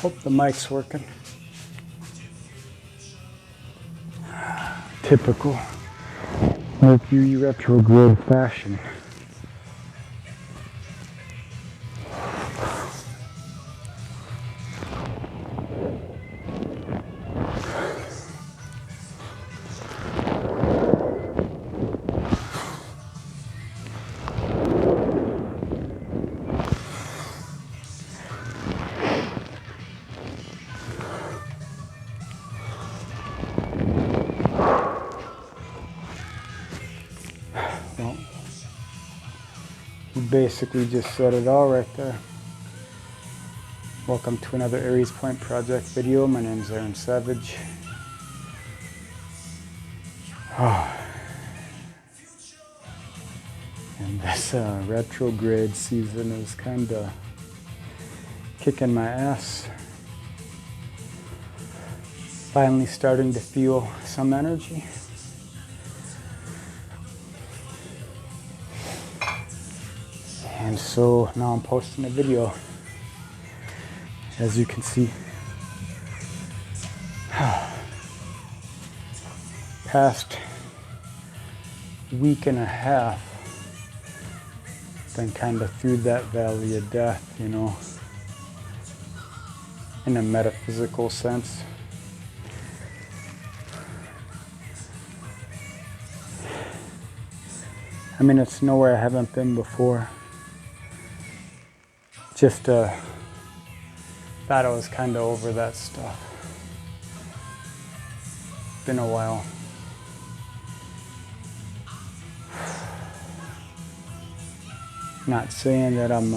Hope the mic's working. Typical Mercury retrograde fashion. Well, you basically just said it all right there. Welcome to another Aries Point Project video. My name is Aaron Savage. And this retrograde season is kind of kicking my ass. Finally starting to feel some energy. And so now I'm posting a video. As you can see, past week and a half, been kind of through that valley of death, you know, in a metaphysical sense. I mean, it's nowhere I haven't been before. Just thought I was kind of over that stuff. Been a while. Not saying that I'm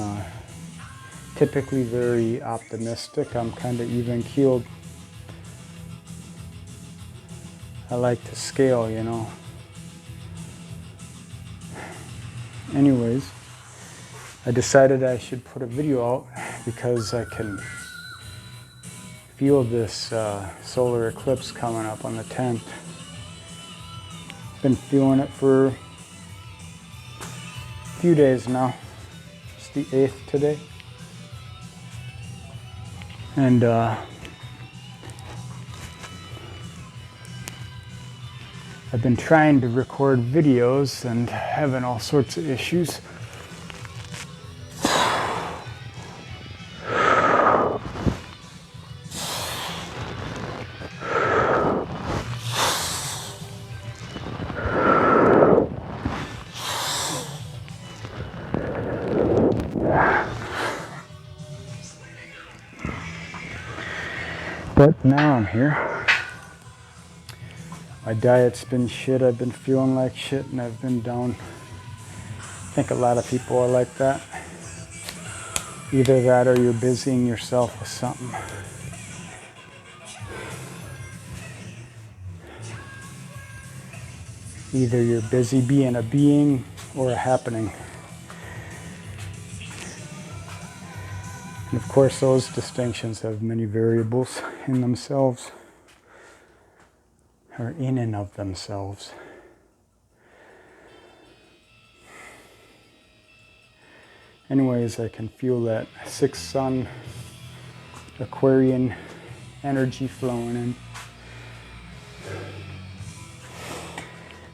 typically very optimistic. I'm kind of even-keeled. I like to scale, you know. Anyways, I decided I should put a video out because I can feel this solar eclipse coming up on the 10th. Been feeling it for a few days now. It's the 8th today. And I've been trying to record videos and having all sorts of issues. But now I'm here. My diet's been shit, I've been feeling like shit, and I've been down. I think a lot of people are like that. Either that or you're busying yourself with something. Either you're busy being a being or a happening. And of course, those distinctions have many variables in themselves, or in and of themselves. Anyways, I can feel that sixth sun Aquarian energy flowing in.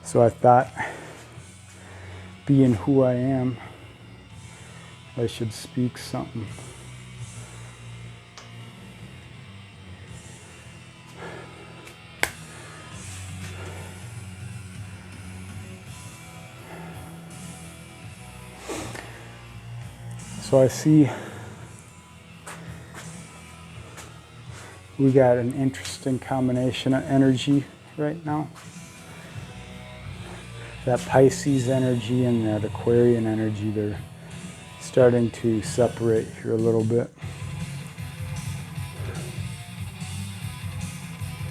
So I thought, being who I am, I should speak something. So I see we got an interesting combination of energy right now. That Pisces energy and that Aquarian energy, they're starting to separate here a little bit.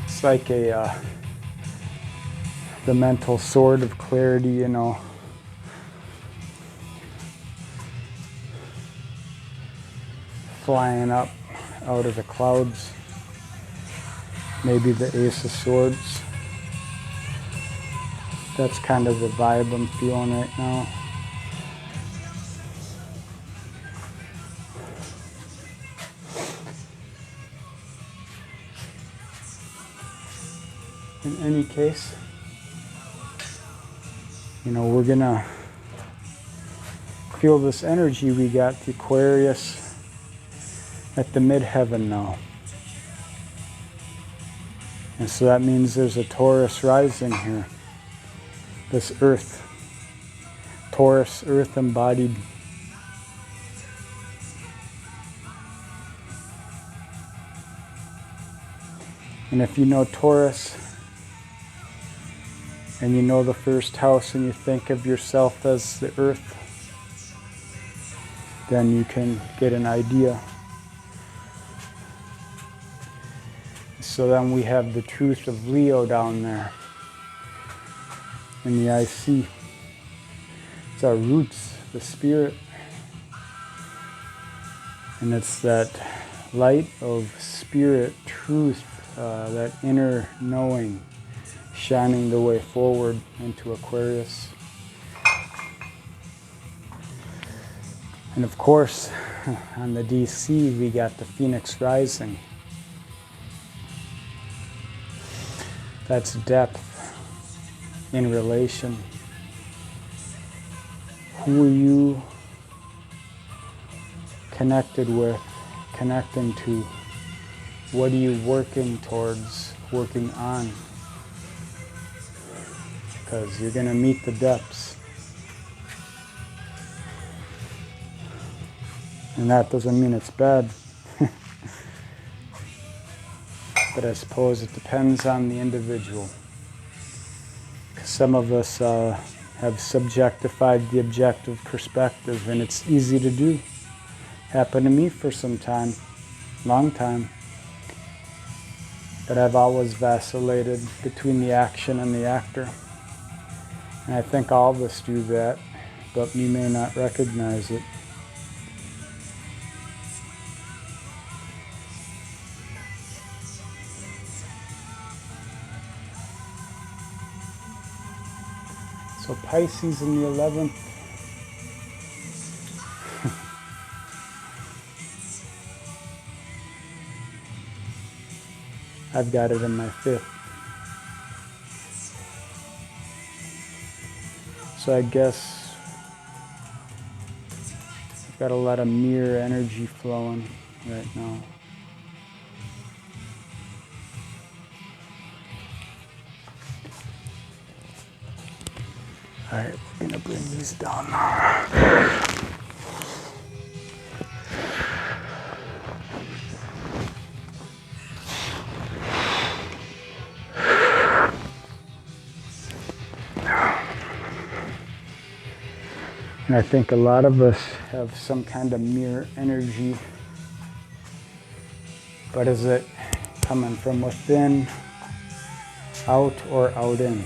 It's like the mental sword of clarity, you know. Flying up out of the clouds. Maybe the Ace of Swords. That's kind of the vibe I'm feeling right now. in any case, you know, we're gonna feel this energy. We got the Aquarius at the midheaven now. And so that means there's a Taurus rising here. This earth, Taurus, earth embodied. And if you know Taurus, and you know the first house, and you think of yourself as the earth, then you can get an idea. So then we have the truth of Leo down there in the IC. It's our roots, the spirit. And it's that light of spirit, truth, that inner knowing, shining the way forward into Aquarius. And of course, on the DC, we got the Phoenix rising. That's depth in relation. Who are you connected with, connecting to? What are you working towards, working on? Because you're going to meet the depths. And that doesn't mean it's bad. But I suppose it depends on the individual. Some of us have subjectified the objective perspective, and it's easy to do. Happened to me for some time, long time. But I've always vacillated between the action and the actor. And I think all of us do that, but we may not recognize it. So Pisces in the 11th. I've got it in my 5th. So I guess I've got a lot of mirror energy flowing right now. All right, we're gonna bring these down now. And I think a lot of us have some kind of mirror energy, but is it coming from within, out, or out in?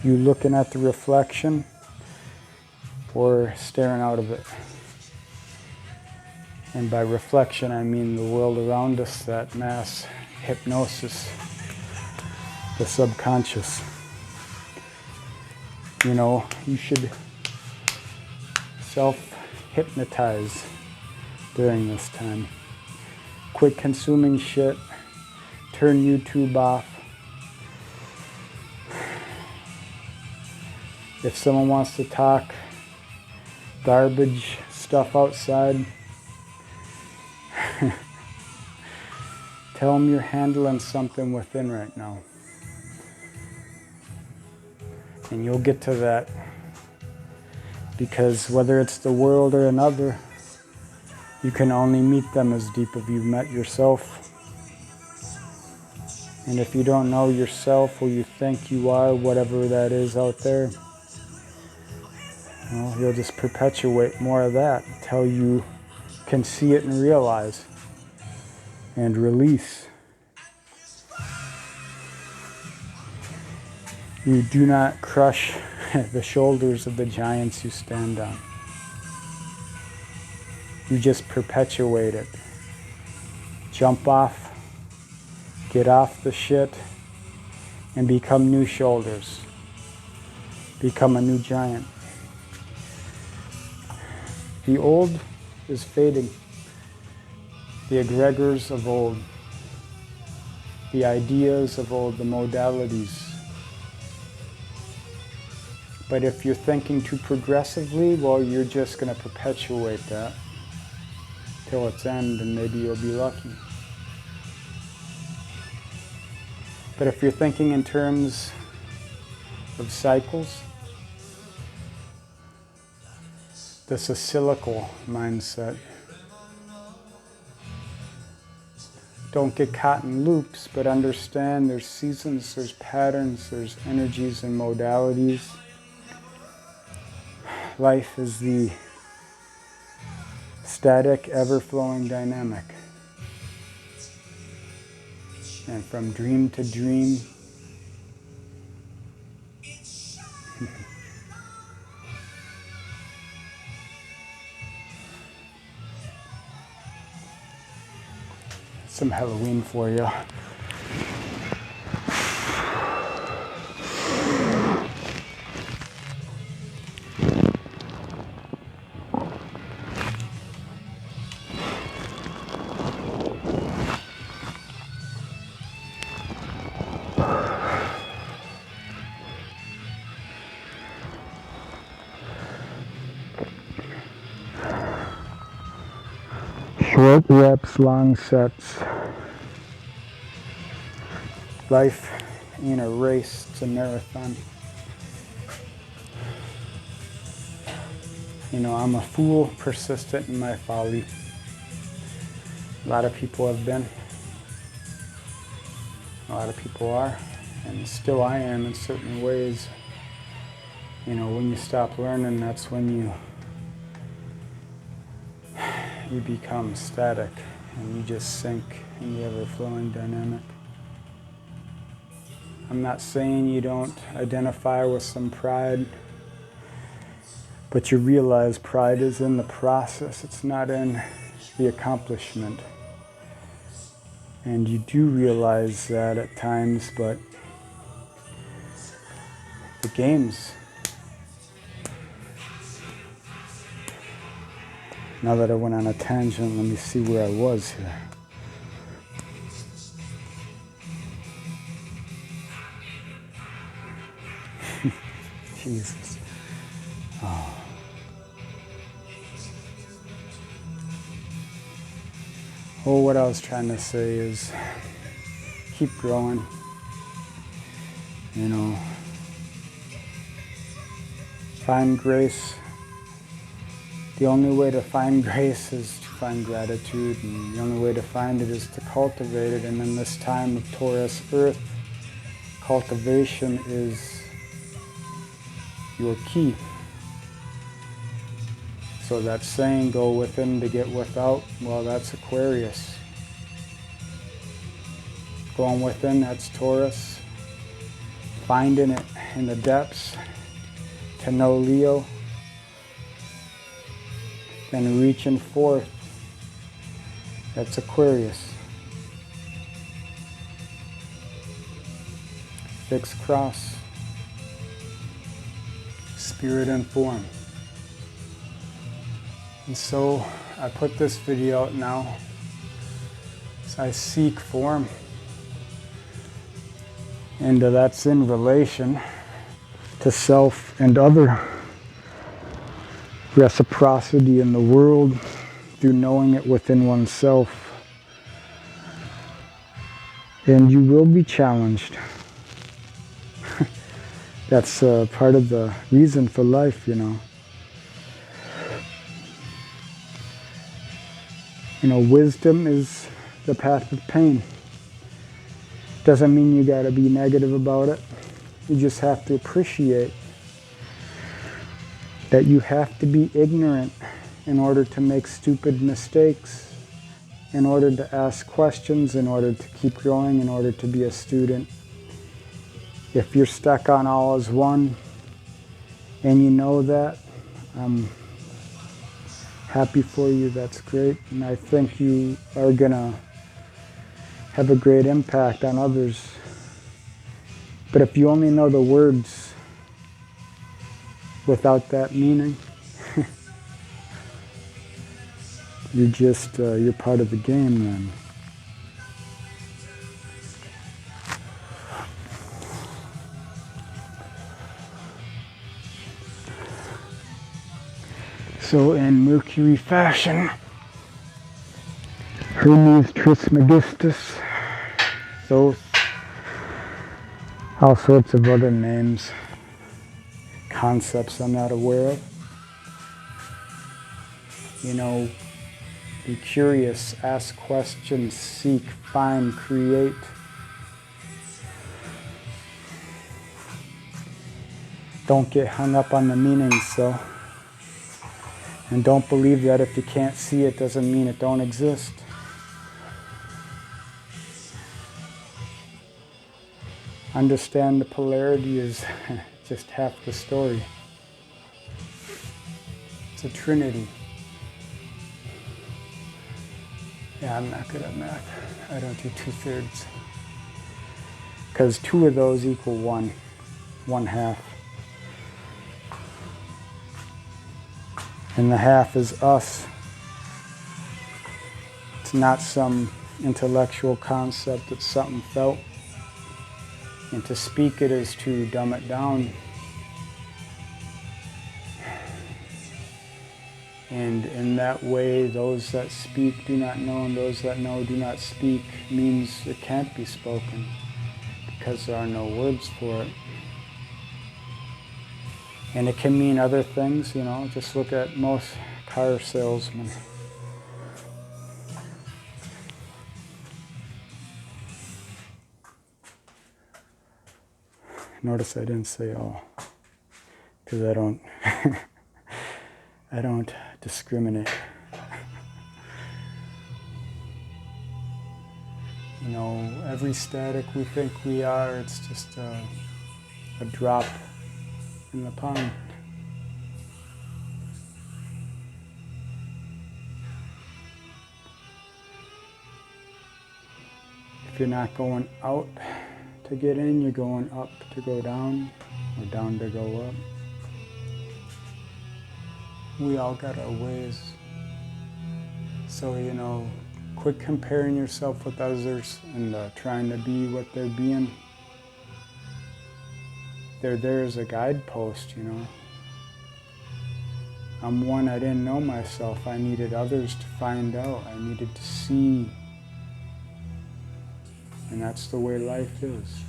You looking at the reflection or staring out of it? And by reflection, I mean the world around us, that mass hypnosis, the subconscious. You know, you should self-hypnotize during this time. Quit consuming shit, turn YouTube off. If someone wants to talk garbage stuff outside, tell them you're handling something within right now. And you'll get to that. Because whether it's the world or another, you can only meet them as deep as you've met yourself. And if you don't know yourself or you think you are, whatever that is out there, well, you'll just perpetuate more of that until you can see it and realize and release. You do not crush the shoulders of the giants you stand on. You just perpetuate it. Jump off, get off the shit, and become new shoulders. Become a new giant. The old is fading. The egregores of old. the ideas of all the modalities. But if you're thinking too progressively, well, you're just going to perpetuate that till its end, and maybe you'll be lucky. But if you're thinking in terms of cycles, this is cyclical mindset. Don't get caught in loops, but understand there's seasons, there's patterns, there's energies and modalities. Life is the static, ever-flowing dynamic. And from dream to dream, some Halloween for you. Short reps, long sets. Life ain't a race, it's a marathon. You know, I'm a fool, persistent in my folly. A lot of people have been. A lot of people are. And still I am in certain ways. You know, when you stop learning, that's when you become static and you just sink in the ever-flowing dynamic. I'm not saying you don't identify with some pride, but you realize pride is in the process, it's not in the accomplishment. And you do realize that at times, but the game's... Now that I went on a tangent, let me see where I was here. Jesus. Oh. Oh, what I was trying to say is keep growing. You know, find grace. The only way to find grace is to find gratitude, and the only way to find it is to cultivate it. And in this time of Taurus Earth, cultivation is your key. So that saying, go within to get without, well, that's Aquarius. Going within, that's Taurus. Finding it in the depths, to know Leo. Then reaching forth, that's Aquarius. Fixed cross, spirit and form. And so I put this video out now as I seek form. And that's in relation to self and other. Reciprocity in the world through knowing it within oneself. And you will be challenged. That's part of the reason for life, you know. You know, wisdom is the path of pain. Doesn't mean you gotta be negative about it. You just have to appreciate that you have to be ignorant in order to make stupid mistakes, in order to ask questions, in order to keep growing, in order to be a student. If you're stuck on all as one, and you know that, I'm happy for you, that's great. And I think you are gonna have a great impact on others. But if you only know the words without that meaning, you're part of the game then. So in Mercury fashion, Hermes Trismegistus, those, all sorts of other names, concepts I'm not aware of. You know, be curious, ask questions, seek, find, create. Don't get hung up on the meanings, though. And don't believe that if you can't see it doesn't mean it don't exist. Understand the polarity is just half the story. It's a trinity. Yeah, I'm not good at math. I don't do 2/3. Because 2 of those equal 1, 1/2. And the half is us. It's not some intellectual concept, it's something felt. And to speak it is to dumb it down. And in that way, those that speak do not know, and those that know do not speak, means it can't be spoken because there are no words for it. And it can mean other things, you know, just look at most car salesmen. Notice I didn't say all, because I don't, I don't discriminate. You know, every static we think we are, it's just a drop in the pond. If you're not going out to get in, you're going up to go down, or down to go up. We all got our ways. So, you know, quit comparing yourself with others and trying to be what they're being. They're there as a guidepost, you know. I'm one, I didn't know myself. I needed others to find out. I needed to see. And that's the way life is.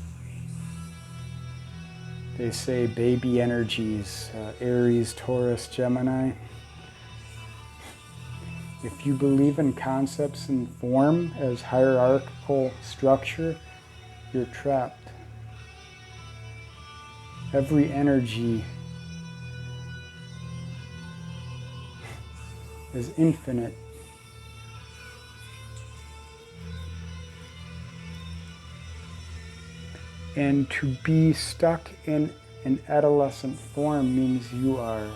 They say baby energies, Aries, Taurus, Gemini. If you believe in concepts and form as hierarchical structure, you're trapped. Every energy is infinite. And to be stuck in an adolescent form means you are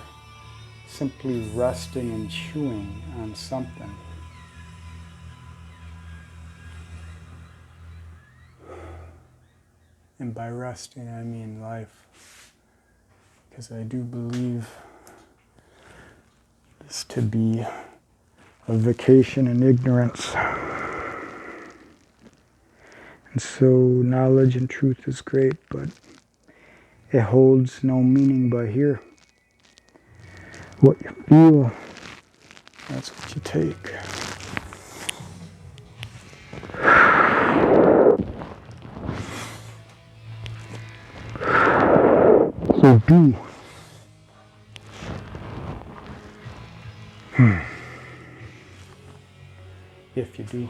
simply resting and chewing on something. And by resting, I mean life. Because I do believe this to be a vacation in ignorance. And so knowledge and truth is great, but it holds no meaning by here. What you feel, that's what you take. So be. If you do.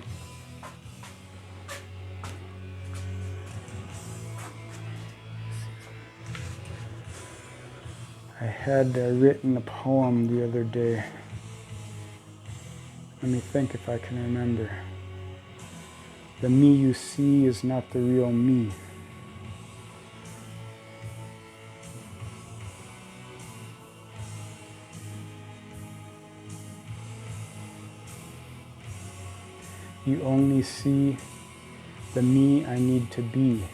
I had written a poem the other day. Let me think if I can remember. The me you see is not the real me. You only see the me I need to be.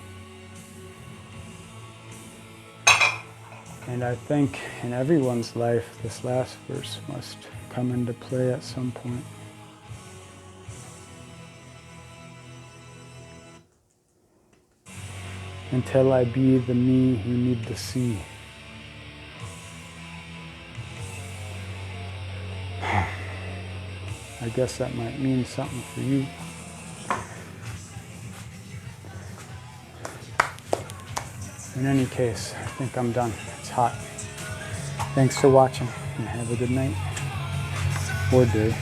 And I think in everyone's life, this last verse must come into play at some point. Until I be the me you need to see. I guess that might mean something for you. In any case, I think I'm done. It's hot. Thanks for watching, and have a good night or day.